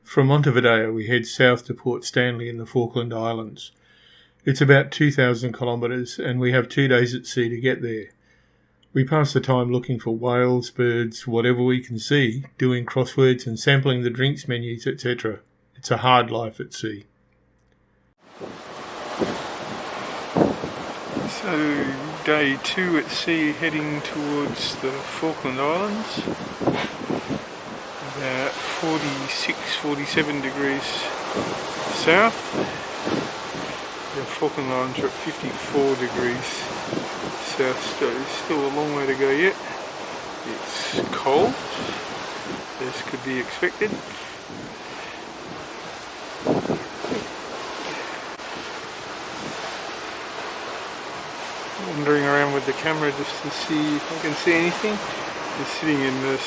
From Montevideo we head south to Port Stanley in the Falkland Islands. It's about 2,000 kilometres and we have 2 days at sea to get there. We pass the time looking for whales, birds, whatever we can see, doing crosswords and sampling the drinks menus, etc. It's a hard life at sea. So, day 2 at sea, heading towards the Falkland Islands. About 46, 47 degrees south. The Falkland Islands are at 54 degrees south, so still a long way to go yet. It's cold, as could be expected. Wandering around with the camera just to see if I can see anything. Just sitting in this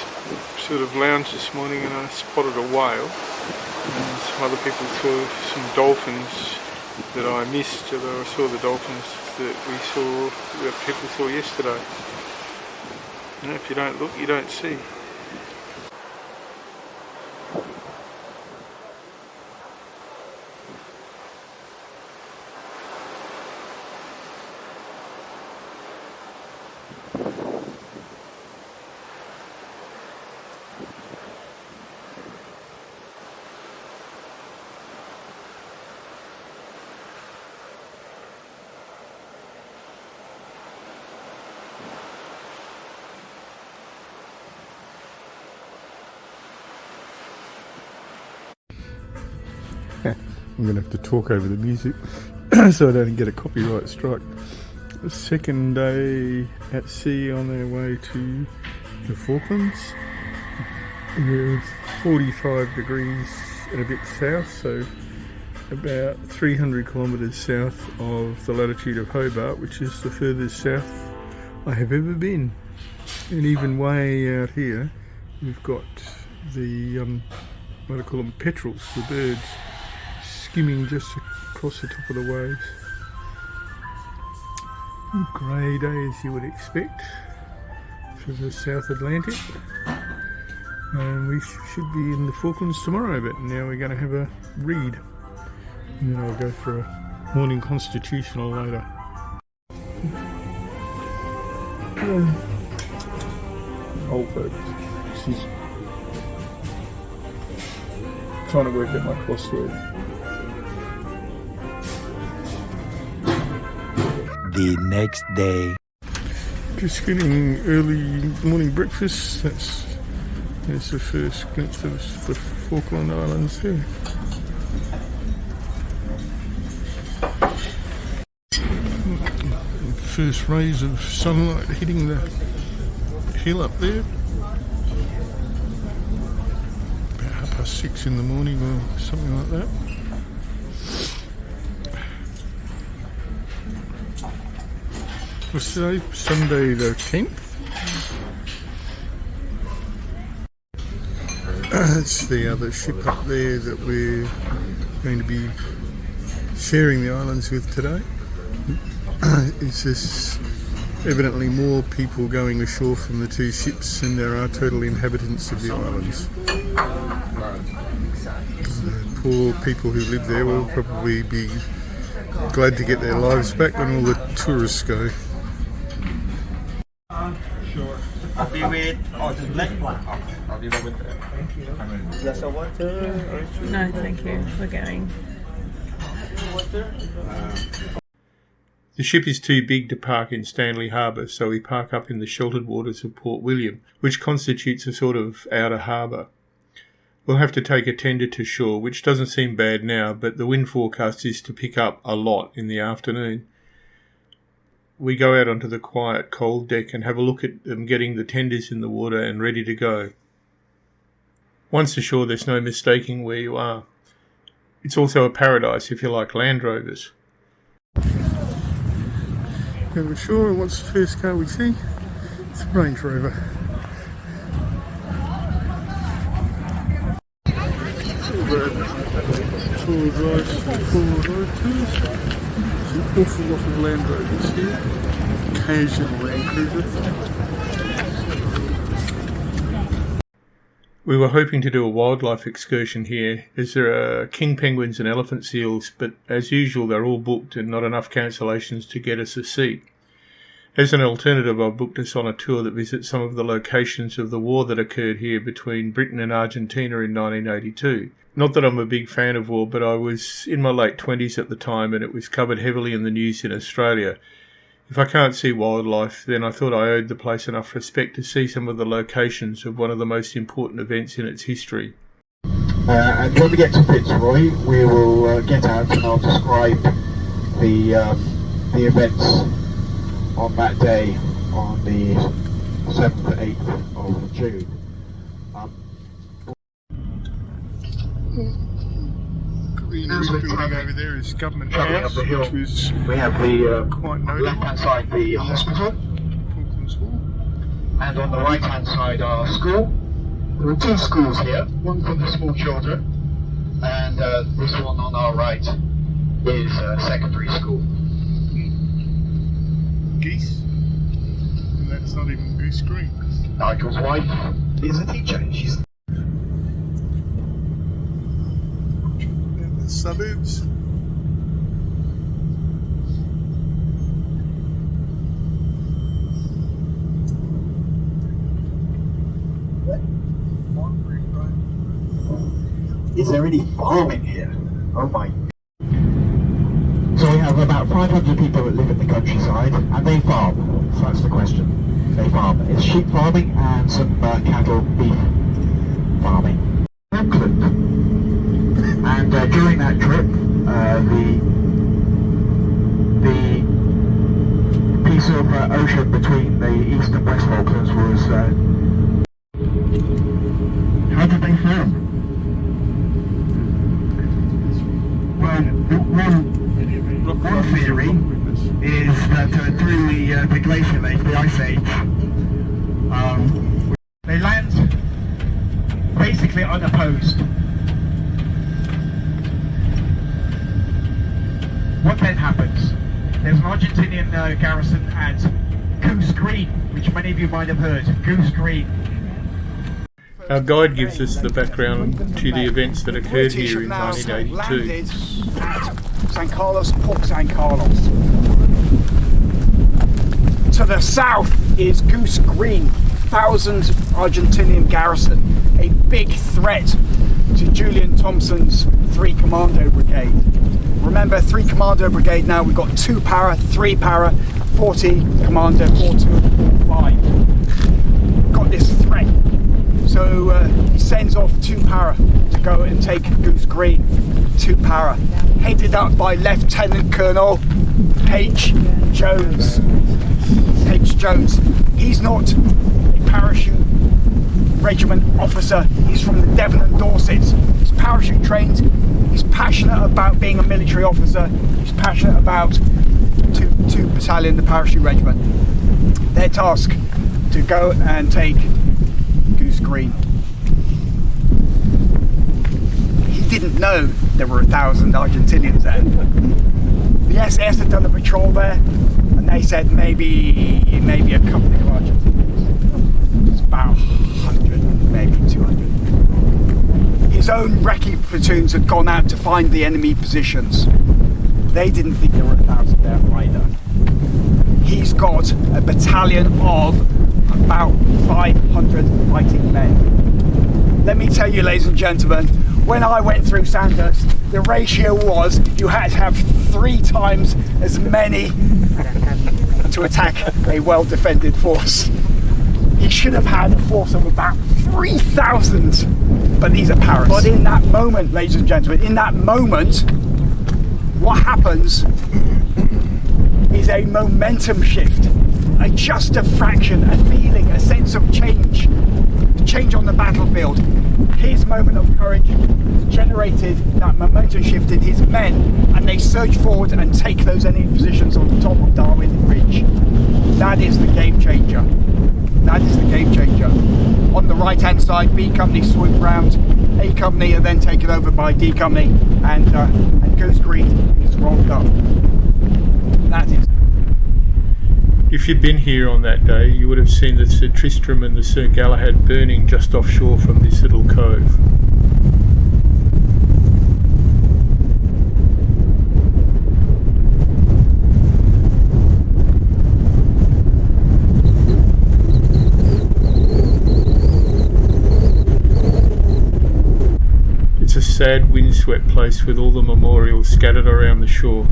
sort of lounge this morning and I spotted a whale, and some other people saw some dolphins that I missed, although I saw the dolphins that people saw yesterday. You know, if you don't look, you don't see. I'm going to have to talk over the music so I don't get a copyright strike. The second day at sea on their way to the Falklands. We're 45 degrees and a bit south, so about 300 kilometres south of the latitude of Hobart, which is the furthest south I have ever been. And even way out here, we've got the, what do I call them, petrels, the birds, skimming just across the top of the waves. Grey day as you would expect for the South Atlantic. And we should be in the Falklands tomorrow, but now we're going to have a read. And then I'll go for a morning constitutional later. Old folks. She's trying to work out my crossword. The next day. Just getting early morning breakfast. There's the first glimpse of the Falkland Islands here. First rays of sunlight hitting the hill up there. About 6:30 in the morning or something like that. What's today? Sunday the 10th. That's the other ship up there that we're going to be sharing the islands with today. It's just evidently more people going ashore from the two ships than there are total inhabitants of the islands. The poor people who live there will probably be glad to get their lives back when all the tourists go. I'll be with the black one. I'll be with the glass of water. No, thank you. We're going. The ship is too big to park in Stanley Harbour, so we park up in the sheltered waters of Port William, which constitutes a sort of outer harbour. We'll have to take a tender to shore, which doesn't seem bad now, but the wind forecast is to pick up a lot in the afternoon. We go out onto the quiet, cold deck and have a look at them getting the tenders in the water and ready to go. Once ashore, there's no mistaking where you are. It's also a paradise if you like Land Rovers. Go ashore, what's the first car we see? It's a Range Rover. tour drives for the forward road tours. There's an awful lot of Land Rovers here, occasional Land Cruiser. We were hoping to do a wildlife excursion here, as there are king penguins and elephant seals, but as usual they're all booked and not enough cancellations to get us a seat. As an alternative, I've booked us on a tour that visits some of the locations of the war that occurred here between Britain and Argentina in 1982. Not that I'm a big fan of war, but I was in my late 20s at the time and it was covered heavily in the news in Australia. If I can't see wildlife, then I thought I owed the place enough respect to see some of the locations of one of the most important events in its history. And when we get to Fitzroy, we will get out and I'll describe the events on that day, on the 7th and 8th of June. Green building over there is Government House, the hill, which was we have the quite on the notable. left-hand side the hospital, Falklands War. and on the right-hand side our school. There are two schools here, one for the small children, and this one on our right is a secondary school. Geese, and that's not even Goose Green. Nigel's wife is a teacher. She's And the suburbs. Is there any farming here? Oh my. So we have about 500 people that live in the countryside, and they farm. So that's the question. They farm. It's sheep farming and some cattle, beef farming. Falkland. And during that trip, the piece of ocean between the East and West Falklands was. How did they farm? Well, one theory is that during the glacial age, the ice age, they land basically unopposed. What then happens? There's an Argentinian garrison at Goose Green, which many of you might have heard. Goose Green. Our guide gives us the background to the events that occurred here in 1982. Landed at San Carlos, Port San Carlos. To the south is Goose Green, 1,000 Argentinian garrison, a big threat to Julian Thompson's 3 Commando Brigade. Remember, 3 Commando Brigade now, we've got 2 para, 3 para, 40 Commando, 42 and 45. Got this threat. So he sends off 2 para to go and take Goose Green. 2 para, headed up by Lieutenant Colonel H. Jones. H. Jones. He's not a parachute regiment officer. He's from the Devon and Dorset. He's parachute trained. He's passionate about being a military officer. He's passionate about 2 Battalion, the parachute regiment. Their task to go and take Goose Green. He didn't know there were 1,000 Argentinians there. The SS had done a patrol there, and they said maybe a couple of Argentinians. It's about 100, maybe 200. His own recce platoons had gone out to find the enemy positions. They didn't think there were 1,000 there either. He's got a battalion of about 500 fighting men. Let me tell you, ladies and gentlemen, when I went through Sandhurst, the ratio was you had to have 3 times as many to attack a well-defended force. He should have had a force of about 3,000, but these are Paris. But in that moment, ladies and gentlemen, in that moment, what happens is a momentum shift, just a fraction, a feeling, a sense of change on the battlefield. His moment of courage generated that momentum shift in his men, and they surge forward and take those enemy positions on the top of Darwin Ridge. That is the game changer. That is the game changer. On the right hand side, B Company swooped round, A company are then taken over by D company, and Goose Green is rolled up. That is. If you'd been here on that day, you would have seen the Sir Tristram and the Sir Galahad burning just offshore from this little cove. It's a sad windswept place with all the memorials scattered around the shore.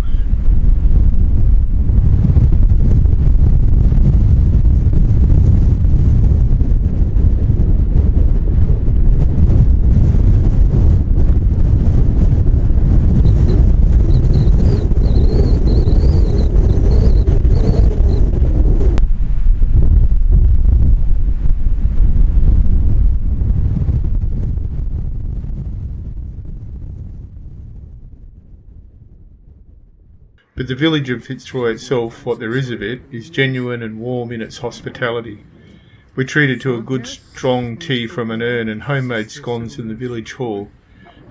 But the village of Fitzroy itself, what there is of it, is genuine and warm in its hospitality. We're treated to a good strong tea from an urn and homemade scones in the village hall.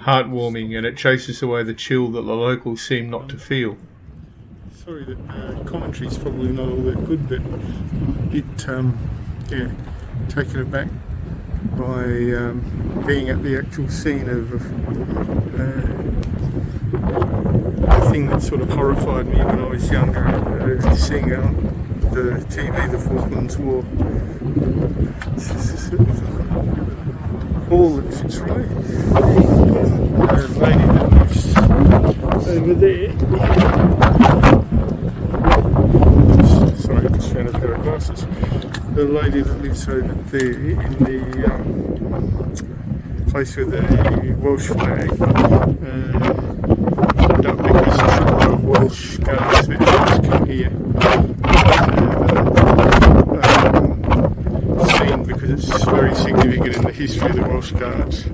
Heartwarming, and it chases away the chill that the locals seem not to feel. Sorry that commentary's probably not all that good, but taken aback by being at the actual scene of the thing that sort of horrified me when I was younger, seeing the TV, the Falklands War. Hall at Fitzroy. A lady that lives over there. Sorry, I just found a pair of glasses. The lady that lives over there in the place with the Welsh flag. Up because a number of Welsh guards veterans come here. Seen because it's very significant in the history of the Welsh Guards.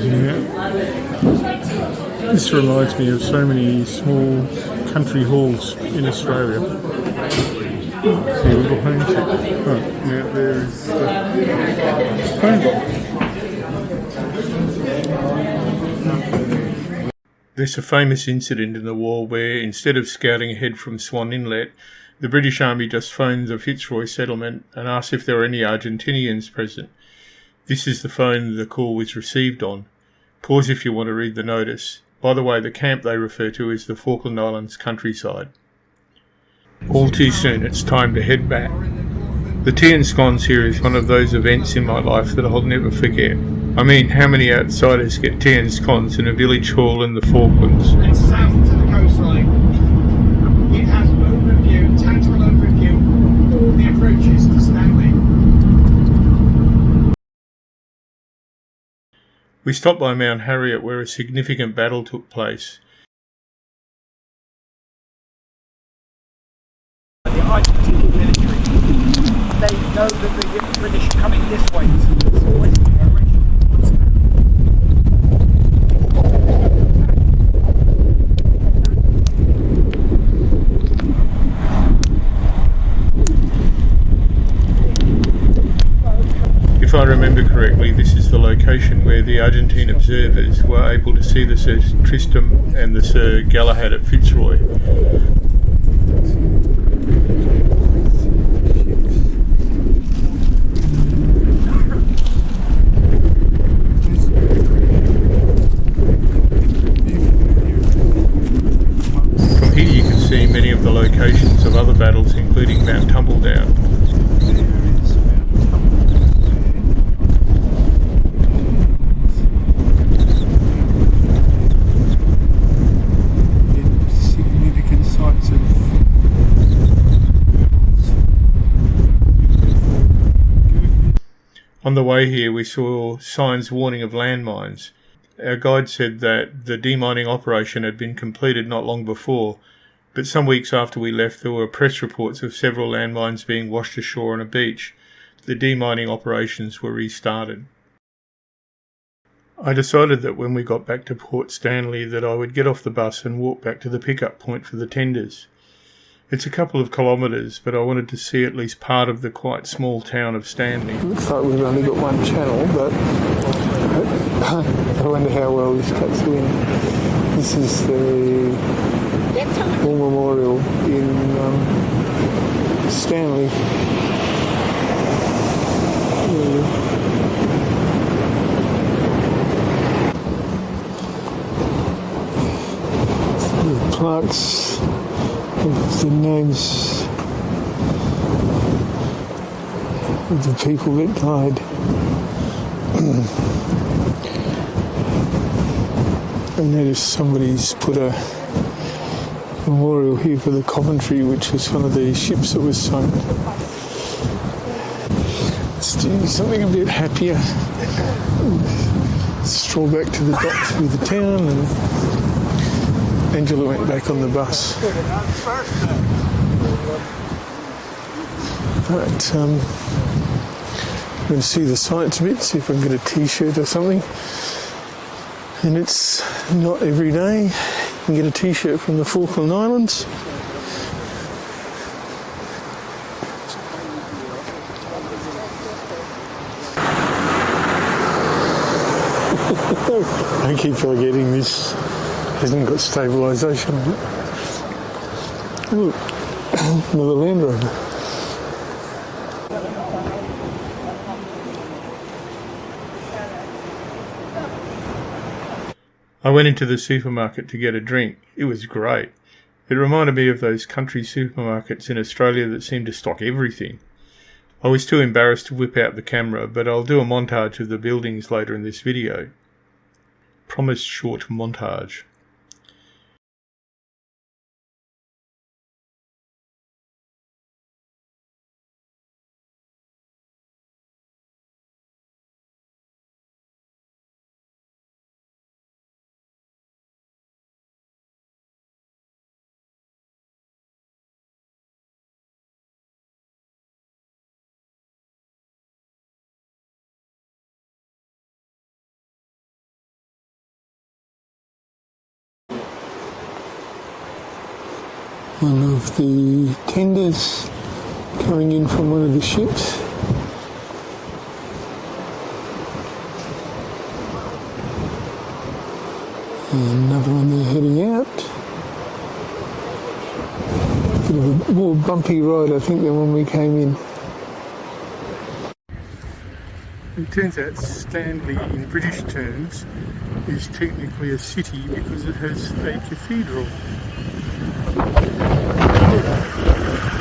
Yeah. This reminds me of so many small country halls in Australia. See a little homesick. Oh, now there is the phone box. There's a famous incident in the war where, instead of scouting ahead from Swan Inlet, the British Army just phoned the Fitzroy settlement and asked if there were any Argentinians present. This is the phone the call was received on. Pause if you want to read the notice. By the way, the camp they refer to is the Falkland Islands countryside. All too soon, it's time to head back. The tea and scones here is one of those events in my life that I'll never forget. I mean, how many outsiders get tea and scones in a village hall in the Falklands? It's south to the coastline. It has an tactical overview of all the approaches to Stanley. We stopped by Mount Harriet where a significant battle took place. The Argentine military, they know that the British are coming this way. It's always the direction. If I remember correctly, this is the location where the Argentine observers were able to see the Sir Tristram and the Sir Galahad at Fitzroy. From here you can see many of the locations of other battles, including Mount Tumbledown. On the way here we saw signs warning of landmines. Our guide said that the demining operation had been completed not long before, but some weeks after we left there were press reports of several landmines being washed ashore on a beach. The demining operations were restarted. I decided that when we got back to Port Stanley that I would get off the bus and walk back to the pickup point for the tenders. It's a couple of kilometres, but I wanted to see at least part of the quite small town of Stanley. Looks like we've only got one channel, but I wonder how well this cuts in. This is the War Memorial in Stanley. The plaques with the names of the people that died. I noticed somebody's put a memorial here for the Coventry, which was one of the ships that was sunk. Let's do something a bit happier. Stroll back to the dock through the town, and Angela went back on the bus. But I'm going to see the sights a bit, see if I can get a t-shirt or something. And it's not every day you can get a t-shirt from the Falkland Islands. I keep forgetting this hasn't got stabilisation. Look, another Land Rover. I went into the supermarket to get a drink. It was great. It reminded me of those country supermarkets in Australia that seem to stock everything. I was too embarrassed to whip out the camera, but I'll do a montage of the buildings later in this video. Promised short montage. One of the tenders coming in from one of the ships. And another one there heading out. Bit of a more bumpy ride, I think, than when we came in. It turns out Stanley, in British terms, is technically a city because it has a cathedral.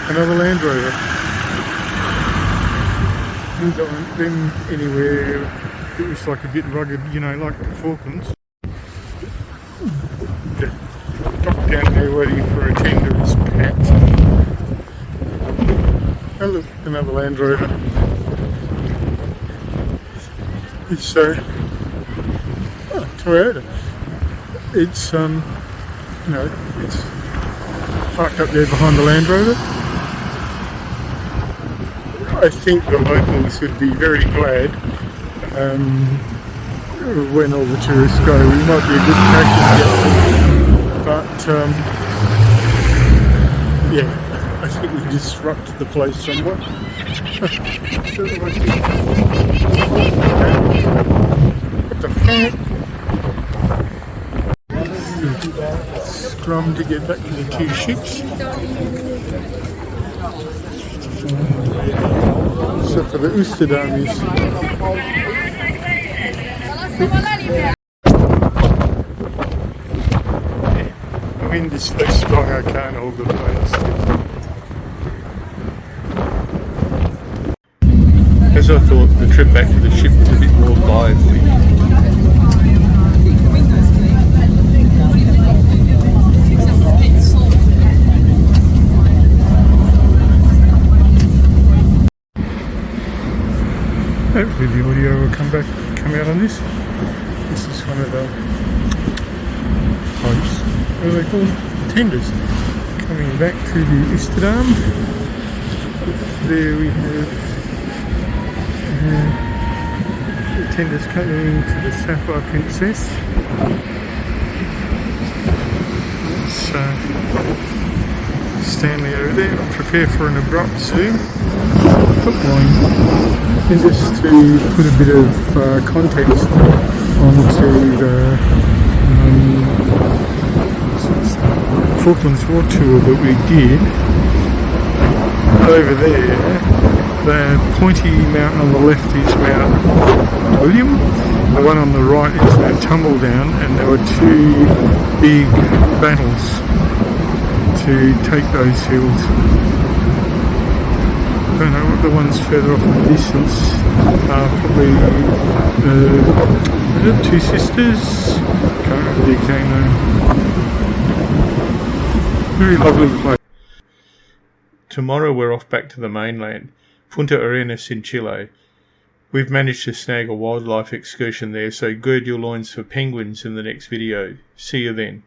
Another Land Rover. We don't been anywhere it was like a bit rugged, you know, like the Falklands. The dock down there waiting for a tender is packed. Oh look, another Land Rover. It's Toyota. It's it's parked up there behind the Land Rover. I think the locals would be very glad when all the tourists go. We might be a good attraction, but yeah, I think we disrupt the place somewhat. What the fuck? Scrum to get back to the two ships. So for the Oosterdam is the wind is so strong I can't hold the phone still. As I thought, the trip back to the ship was a bit more lively. Hopefully the audio will come out on this. This is one of the boats, what are they called? Tenders. Coming back to the Oosterdam. There we have the tenders coming to the Sapphire Princess. It's Stanley over there. Prepare for an abrupt zoom. Hook line. And just to put a bit of context onto the Falklands War tour that we did, over there, the pointy mountain on the left is Mount William, the one on the right is Mount Tumbledown, and there were two big battles to take those hills. I don't know what the ones further off in the distance are, probably is it Two Sisters? Can't remember the exact name. Very lovely place. Tomorrow we're off back to the mainland, Punta Arenas in Chile. We've managed to snag a wildlife excursion there, so gird your loins for penguins in the next video. See you then.